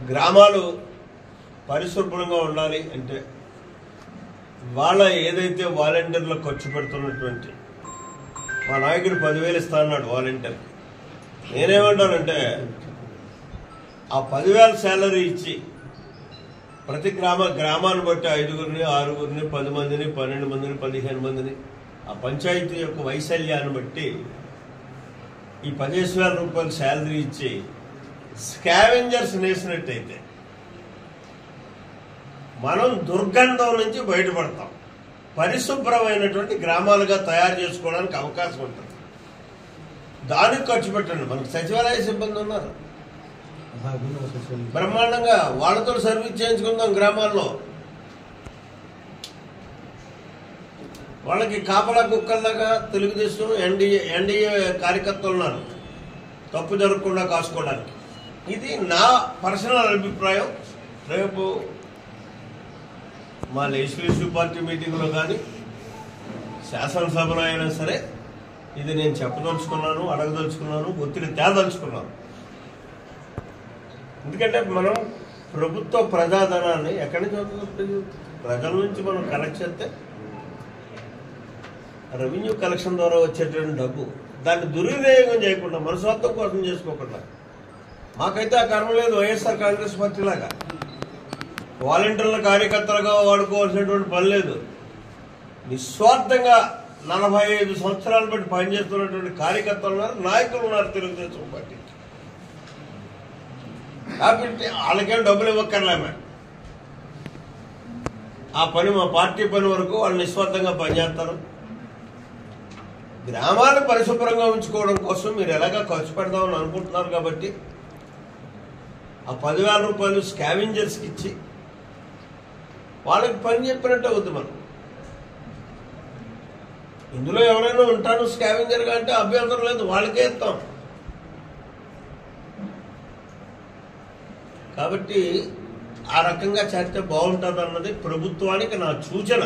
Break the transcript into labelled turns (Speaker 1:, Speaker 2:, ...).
Speaker 1: గ్రామాలు పరిశుభ్రంగా ఉండాలి అంటే వాళ్ళ ఏదైతే వాలంటీర్లు ఖర్చు పెడుతున్నటువంటి మా నాయకుడు 10,000 ఇస్తా అన్నాడు వాలంటీర్కి. నేనేమంటానంటే ఆ 10,000 శాలరీ ఇచ్చి ప్రతి గ్రామాన్ని బట్టి 5గురిని 6గురిని 10 మందిని 12 మందిని 15 మందిని ఆ పంచాయతీ యొక్క వైశాల్యాన్ని బట్టి ఈ 15,000 రూపాయలు శాలరీ ఇచ్చి స్కావెంజర్స్ వేసినట్టయితే మనం దుర్గంధం నుంచి బయటపడతాం. పరిశుభ్రమైనటువంటి గ్రామాలుగా తయారు చేసుకోవడానికి అవకాశం ఉంటుంది. దానికి ఖర్చు పెట్టండి. మనకు సచివాలయ సిబ్బంది ఉన్నారు బ్రహ్మాండంగా, వాళ్ళతో సర్వీస్ చేయించుకుందాం. గ్రామాల్లో వాళ్ళకి కాపలా కుక్కల్లాగా తెలుగుదేశం ఎన్డీఏ కార్యకర్తలు ఉన్నారు తప్పు జరగకుండా కాసుకోవడానికి. ఇది నా పర్సనల్ అభిప్రాయం. రేపు మా లెజిస్లేటివ్ పార్టీ మీటింగ్లో కానీ శాసనసభలో అయినా సరే ఇది నేను చెప్పదలుచుకున్నాను, అడగదలుచుకున్నాను, ఒత్తిడి తేదలుచుకున్నాను. ఎందుకంటే మనం ప్రభుత్వ ప్రజాధనాన్ని ఎక్కడి నుంచి వస్తుంది? ప్రజల నుంచి మనం కలెక్ట్ చేస్తే రెవెన్యూ కలెక్షన్ ద్వారా వచ్చేటువంటి డబ్బు దాన్ని దుర్వినియోగం చేయకుండా మన స్వార్థం కోసం చేసుకోకుండా, మాకైతే ఆ కర్మ లేదు. వైఎస్ఆర్ కాంగ్రెస్ పార్టీ లాగా వాలంటీర్ల కార్యకర్తలుగా వాడుకోవాల్సినటువంటి పని లేదు. నిస్వార్థంగా 45 సంవత్సరాలు బట్టి పనిచేస్తున్నటువంటి కార్యకర్తలు ఉన్నారు, నాయకులు ఉన్నారు తెలుగుదేశం పార్టీ. కాబట్టి వాళ్ళకేం డబ్బులు ఇవ్వక్కర్లేమే. ఆ పని మా పార్టీ పని వరకు వాళ్ళు నిస్వార్థంగా పనిచేస్తారు. గ్రామాన్ని పరిశుభ్రంగా ఉంచుకోవడం కోసం మీరు ఎలాగా ఖర్చు పెడదామని అనుకుంటున్నారు కాబట్టి ఆ 10,000 రూపాయలు స్కావెంజర్స్కి ఇచ్చి వాళ్ళకి పని చెప్పినట్టే అవుతుంది. మనం ఇందులో ఎవరైనా ఉంటాను స్కావెంజర్గా అంటే అభ్యంతరం లేదు, వాళ్ళకే ఇస్తాం. కాబట్టి ఆ రకంగా చేస్తే బాగుంటుంది అన్నది ప్రభుత్వానికి నా సూచన.